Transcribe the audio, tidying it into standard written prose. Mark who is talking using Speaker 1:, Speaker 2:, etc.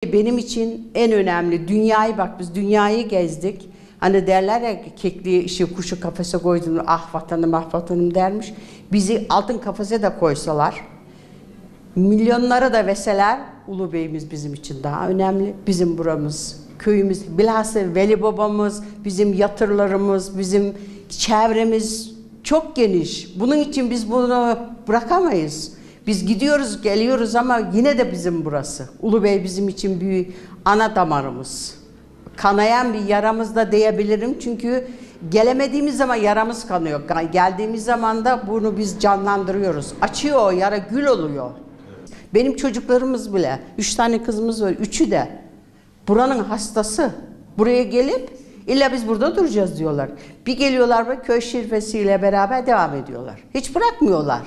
Speaker 1: Ulubey benim için en önemli. Dünyayı bak, biz dünyayı gezdik. Hani derler ya, kekliği işi kuşu kafese koydum, ah vatanım ah vatanım dermiş. Bizi altın kafese de koysalar, milyonlara da verseler, Ulubey'imiz bizim için daha önemli. Bizim buramız, köyümüz, bilhassa Veli babamız, bizim yatırlarımız, bizim çevremiz çok geniş. Bunun için biz bunu bırakamayız. Biz gidiyoruz, geliyoruz ama yine de bizim burası. Ulubey bizim için bir ana damarımız. Kanayan bir yaramız da diyebilirim. Çünkü gelemediğimiz zaman yaramız kanıyor. Geldiğimiz zaman da bunu biz canlandırıyoruz. Açıyor o yara, gül oluyor. Benim çocuklarımız bile, 3 tane kızımız var, 3'ü de buranın hastası. Buraya gelip illa biz burada duracağız diyorlar. Bir geliyorlar ve köy şirfesiyle beraber devam ediyorlar. Hiç bırakmıyorlar.